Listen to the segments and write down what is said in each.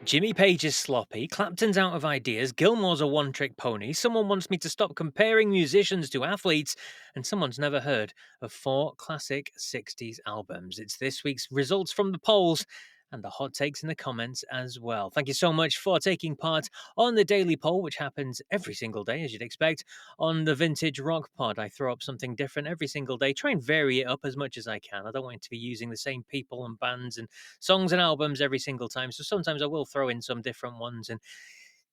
Jimmy Page is sloppy, Clapton's out of ideas, Gilmore's a one trick pony, someone wants me to stop comparing musicians to athletes, and someone's never heard of four classic 60s albums. It's this week's results from the polls and the hot takes in the comments as well. Thank you so much for taking part on the daily poll, which happens every single day, as you'd expect, on the Vintage Rock Pod. I throw up something different every single day, try and vary it up as much as I can. I don't want it to be using the same people and bands and songs and albums every single time. So sometimes I will throw in some different ones and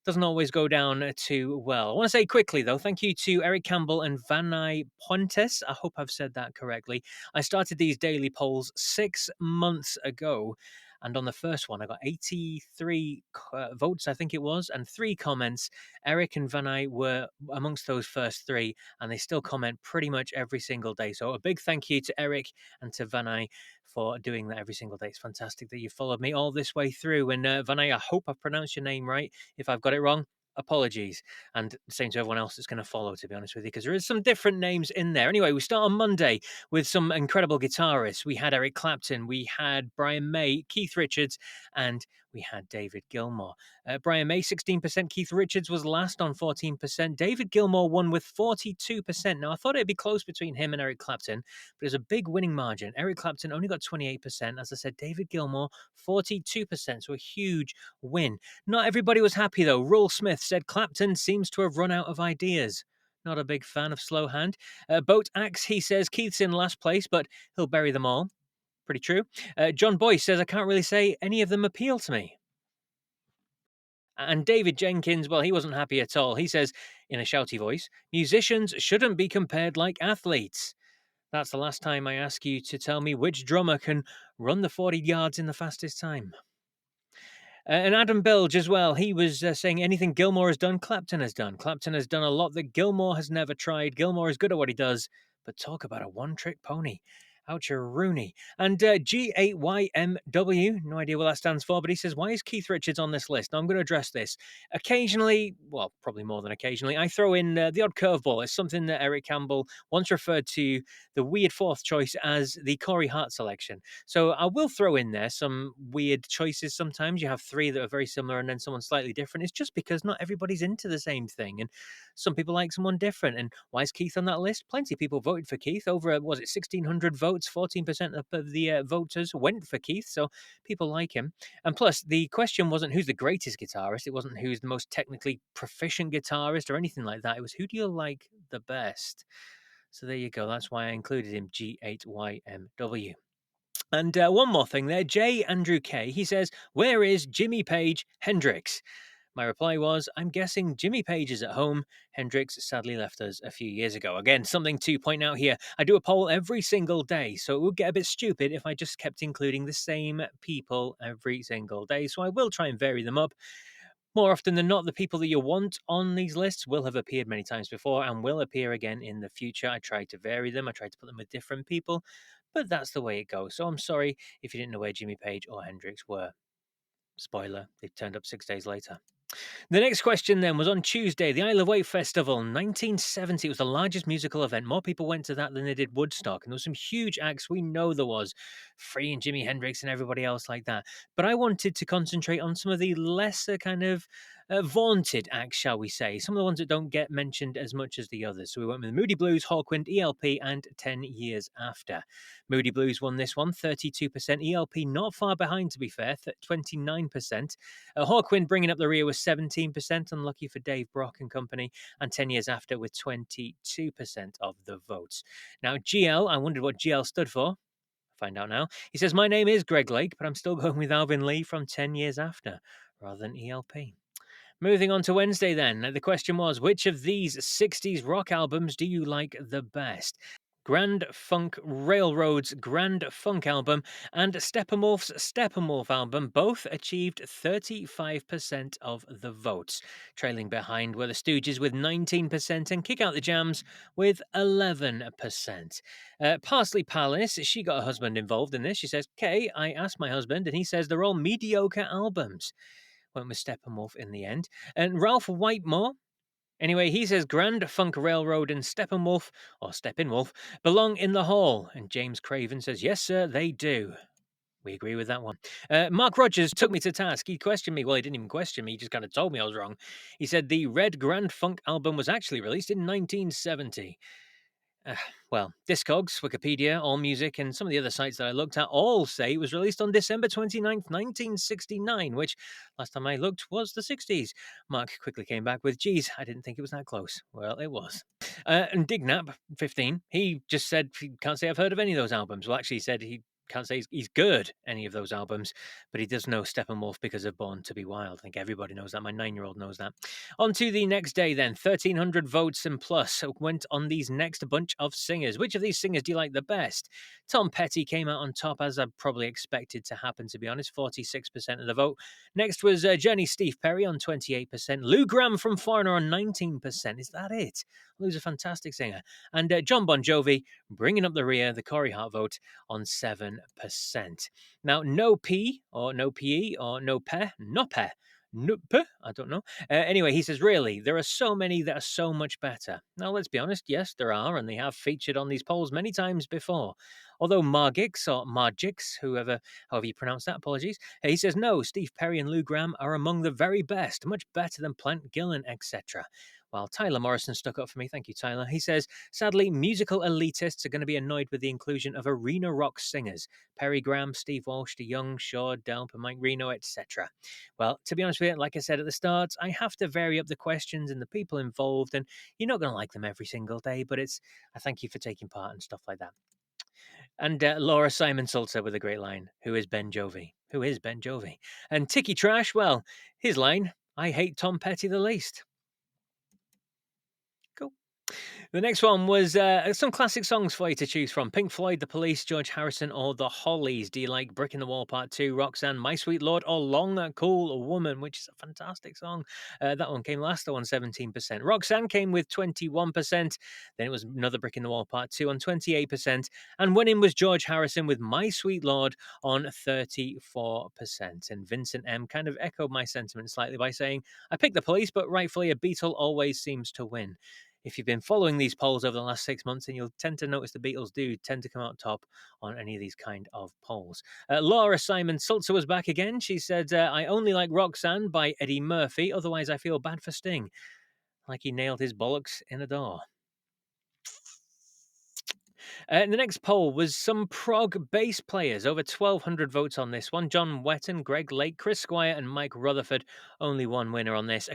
doesn't always go down too well. I want to say quickly, though, thank you to Eric Campbell and Vanai Pontes. I hope I've said that correctly. I started these daily polls 6 months ago. And on the first one, I got 83 votes, I think it was, and 3 comments. Eric and Vanai were amongst those first 3, and they still comment pretty much every single day. So a big thank you to Eric and to Vanai for doing that every single day. It's fantastic that you followed me all this way through. And Vanai, I hope I've pronounced your name right. If I've got it wrong, apologies. And the same to everyone else that's going to follow, to be honest with you, because there is some different names in there. Anyway, we start on Monday with some incredible guitarists. We had Eric Clapton, we had Brian May, Keith Richards, and we had David Gilmour. Brian May, 16%. Keith Richards was last on 14%. David Gilmour won with 42%. Now, I thought it'd be close between him and Eric Clapton, but it's a big winning margin. Eric Clapton only got 28%. As I said, David Gilmour, 42%. So a huge win. Not everybody was happy, though. Rule Smith said Clapton seems to have run out of ideas. Not a big fan of Slow Hand. Boat Axe, he says Keith's in last place, but he'll bury them all. Pretty true. John Boyce says, I can't really say any of them appeal to me. And David Jenkins, well, he wasn't happy at all. He says, in a shouty voice, musicians shouldn't be compared like athletes. That's the last time I ask you to tell me which drummer can run the 40 yards in the fastest time. And Adam Bilge as well, he was saying anything Gilmour has done, Clapton has done. Clapton has done a lot that Gilmour has never tried. Gilmour is good at what he does, but talk about a one-trick pony. Oucher Rooney. And G8YMW, no idea what that stands for, but he says, why is Keith Richards on this list? Now, I'm going to address this. Occasionally, well, probably more than occasionally, I throw in the odd curveball. It's something that Eric Campbell once referred to the weird fourth choice as the Corey Hart selection. So I will throw in there some weird choices sometimes. You have 3 that are very similar and then someone slightly different. It's just because not everybody's into the same thing. And some people like someone different. And why is Keith on that list? Plenty of people voted for Keith. Over, was it 1,600 votes? 14% of the voters went for Keith. So people like him. And plus, the question wasn't who's the greatest guitarist. It wasn't who's the most technically proficient guitarist or anything like that. It was who do you like the best? So there you go. That's why I included him, G8YMW. And one more thing there, J. Andrew K. He says, where is Jimmy Page Hendrix? My reply was, I'm guessing Jimmy Page is at home. Hendrix sadly left us a few years ago. Again, something to point out here. I do a poll every single day, so it would get a bit stupid if I just kept including the same people every single day. So I will try and vary them up. More often than not, the people that you want on these lists will have appeared many times before and will appear again in the future. I try to vary them. I try to put them with different people, but that's the way it goes. So I'm sorry if you didn't know where Jimmy Page or Hendrix were. Spoiler, they turned up 6 days later. The next question then was on Tuesday, the Isle of Wight Festival, 1970. It was the largest musical event. More people went to that than they did Woodstock. And there was some huge acts. We know there was Free and Jimi Hendrix and everybody else like that. But I wanted to concentrate on some of the lesser kind of vaunted acts, shall we say. Some of the ones that don't get mentioned as much as the others. So we went with Moody Blues, Hawkwind, ELP, and 10 Years After. Moody Blues won this one, 32%. ELP not far behind, to be fair, 29%. Hawkwind bringing up the rear was 17%, unlucky for Dave Brock and company, and 10 Years After with 22% of the votes. Now, GL, I wondered what GL stood for. Find out now. He says, my name is Greg Lake, but I'm still going with Alvin Lee from 10 Years After rather than ELP. Moving on to Wednesday then, the question was, which of these 60s rock albums do you like the best? Grand Funk Railroad's Grand Funk album and Steppenwolf's Steppenwolf album both achieved 35% of the votes. Trailing behind were the Stooges with 19% and Kick Out the Jams with 11%. Parsley Palace, she got her husband involved in this. She says, Kay, I asked my husband and he says they're all mediocre albums. Went with Steppenwolf in the end. And Ralph Whitemore, anyway, he says Grand Funk Railroad and Steppenwolf, or Steppenwolf, belong in the hall. And James Craven says, yes, sir, they do. We agree with that one. Mark Rogers took me to task. He questioned me. Well, he didn't even question me. He just kind of told me I was wrong. He said the Red Grand Funk album was actually released in 1970. Uh, well, Discogs, Wikipedia, AllMusic, and some of the other sites that I looked at all say it was released on December 29th, 1969, which last time I looked was the 60s. Mark quickly came back with, geez, I didn't think it was that close. Well, it was. And Dignap, 15, he just said he can't say I've heard of any of those albums. Well, actually, he said he can't say he's good any of those albums, but he does know Steppenwolf because of Born to Be Wild. I think everybody knows that. My 9-year-old knows that. On to the next day then. 1,300 votes and plus went on these next bunch of singers. Which of these singers do you like the best? Tom Petty came out on top, as I probably expected to happen, to be honest. 46% of the vote. Next was Journey Steve Perry on 28%. Lou Gramm from Foreigner on 19%. Is that it? Lou's a fantastic singer. And John Bon Jovi bringing up the rear, the Corey Hart vote on 7%. Now, no P or no PE or no Pe, no Pe. Nope, I don't know. Anyway, he says, really, there are so many that are so much better. Now, let's be honest. Yes, there are, and they have featured on these polls many times before. Although Margix or Margix, however you pronounce that, apologies. He says, no, Steve Perry and Lou Gramm are among the very best, much better than Plant Gillen, etc. While Tyler Morrison stuck up for me, thank you, Tyler. He says, sadly, musical elitists are going to be annoyed with the inclusion of arena rock singers. Perry Graham, Steve Walsh, DeYoung, Shaw, Delp, and Mike Reno, etc. Well, to be honest with you, like I said at the start, I have to vary up the questions and the people involved, and you're not going to like them every single day, but I thank you for taking part and stuff like that. And Laura Simon Sulzer with a great line, who is Ben Jovi? Who is Ben Jovi? And Tiki Trash, well, his line, I hate Tom Petty the least. Cool. The next one was some classic songs for you to choose from. Pink Floyd, The Police, George Harrison, or The Hollies. Do you like Brick in the Wall Part 2, Roxanne, My Sweet Lord, or Long Cool Woman, which is a fantastic song. That one came last on 17%. Roxanne came with 21%. Then it was another Brick in the Wall Part 2 on 28%. And winning was George Harrison with My Sweet Lord on 34%. And Vincent M. kind of echoed my sentiment slightly by saying, I picked The Police, but rightfully a Beatle always seems to win. If you've been following these polls over the last 6 months, then you'll tend to notice the Beatles do tend to come out top on any of these kind of polls. Laura Simon Sulzer was back again. She said, I only like Roxanne by Eddie Murphy. Otherwise, I feel bad for Sting. Like he nailed his bollocks in a door. The next poll was some prog bass players. Over 1,200 votes on this one. John Wetton, Greg Lake, Chris Squire, and Mike Rutherford. Only one winner on this. A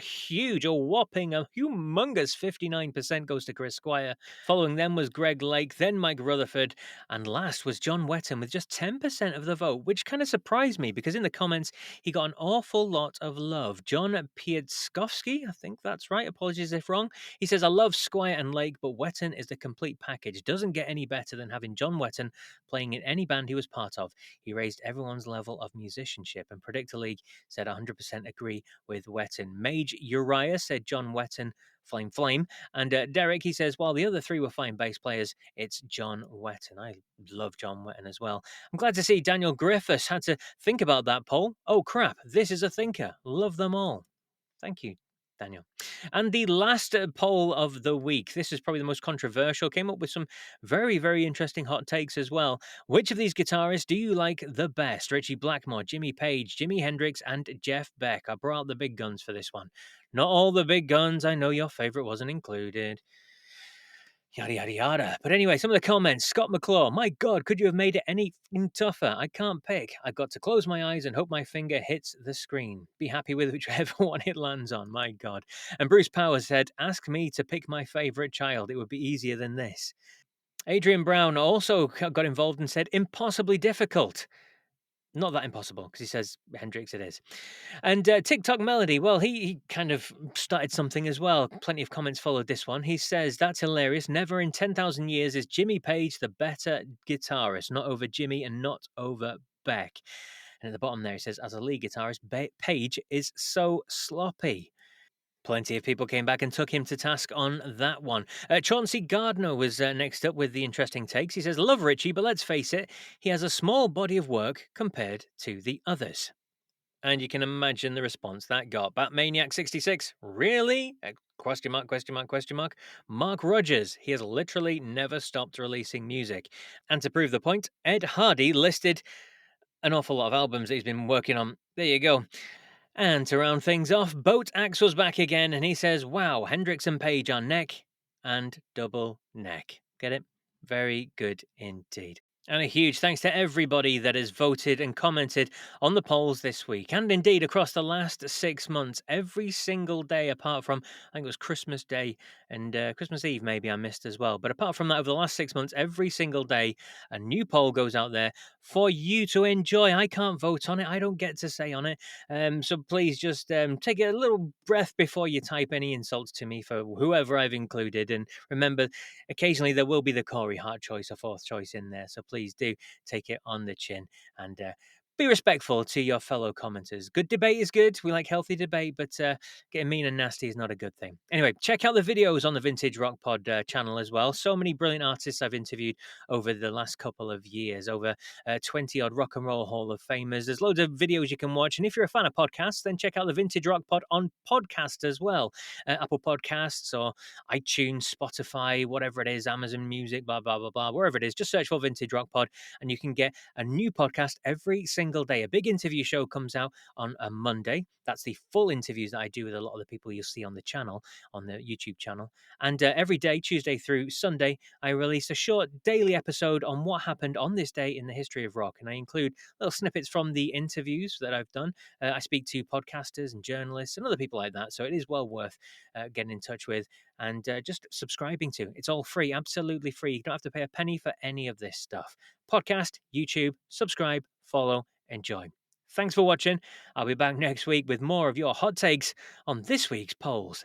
whopping, humongous 59% goes to Chris Squire. Following them was Greg Lake, then Mike Rutherford, and last was John Wetton with just 10% of the vote, which kind of surprised me because in the comments he got an awful lot of love. John Pietskovsky, I think that's right. Apologies if wrong. He says, I love Squire and Lake, but Wetton is the complete package. Doesn't get any better than having John Wetton playing in any band he was part of. He raised everyone's level of musicianship, and Predictor League said 100% agree with Wetton. Mage Uriah said John Wetton, Flame. And Derek, he says, while the other three were fine bass players, it's John Wetton. I love John Wetton as well. I'm glad to see Daniel Griffiths had to think about that poll. Oh, crap. This is a thinker. Love them all. Thank you, Daniel. And the last poll of the week, this is probably the most controversial, came up with some very, very interesting hot takes as well. Which of these guitarists do you like the best? Richie Blackmore, Jimmy Page, Jimi Hendrix, and Jeff Beck. I brought out the big guns for this one. Not all the big guns. I know your favorite wasn't included. Yada, yada, yada. But anyway, some of the comments. Scott McClaw, my God, could you have made it any tougher? I can't pick. I've got to close my eyes and hope my finger hits the screen. Be happy with whichever one it lands on. My God. And Bruce Powers said, ask me to pick my favorite child. It would be easier than this. Adrian Brown also got involved and said, impossibly difficult. Not that impossible, because he says Hendrix it is. And TikTok Melody, well, he kind of started something as well. Plenty of comments followed this one. He says, that's hilarious. Never in 10,000 years is Jimmy Page the better guitarist. Not over Jimmy and not over Beck. And at the bottom there, he says, as a lead guitarist, Page is so sloppy. Plenty of people came back and took him to task on that one. Chauncey Gardner was next up with the interesting takes. He says, love Richie, but let's face it, he has a small body of work compared to the others. And you can imagine the response that got. Batmaniac66, really? Question mark, question mark, question mark. Mark Rogers, he has literally never stopped releasing music. And to prove the point, Ed Hardy listed an awful lot of albums that he's been working on. There you go. And to round things off, Boat Axe was back again, and he says, wow, Hendrix and Page are neck and double neck. Get it? Very good indeed. And a huge thanks to everybody that has voted and commented on the polls this week, and indeed across the last 6 months, every single day, apart from, I think it was Christmas Day and Christmas Eve, maybe I missed as well. But apart from that, over the last 6 months, every single day, a new poll goes out there for you to enjoy. I can't vote on it, I don't get to say on it. So please just take a little breath before you type any insults to me for whoever I've included. And remember, occasionally there will be the Corey Hart choice or fourth choice in there. So please do take it on the chin and be respectful to your fellow commenters. Good debate is good. We like healthy debate, but getting mean and nasty is not a good thing. Anyway, check out the videos on the Vintage Rock Pod channel as well. So many brilliant artists I've interviewed over the last couple of years, over 20 odd Rock and Roll Hall of Famers. There's loads of videos you can watch. And if you're a fan of podcasts, then check out the Vintage Rock Pod on podcast as well. Apple Podcasts or iTunes, Spotify, whatever it is, Amazon Music, blah, blah, blah, blah, wherever it is. Just search for Vintage Rock Pod and you can get a new podcast every single day. A big interview show comes out on a Monday. That's the full interviews that I do with a lot of the people you'll see on the channel, on the YouTube channel. And every day, Tuesday through Sunday, I release a short daily episode on what happened on this day in the history of rock. And I include little snippets from the interviews that I've done. I speak to podcasters and journalists and other people like that. So it is well worth getting in touch with and just subscribing to. It's all free, absolutely free. You don't have to pay a penny for any of this stuff. Podcast, YouTube, subscribe, follow, enjoy. Thanks for watching. I'll be back next week with more of your hot takes on this week's polls.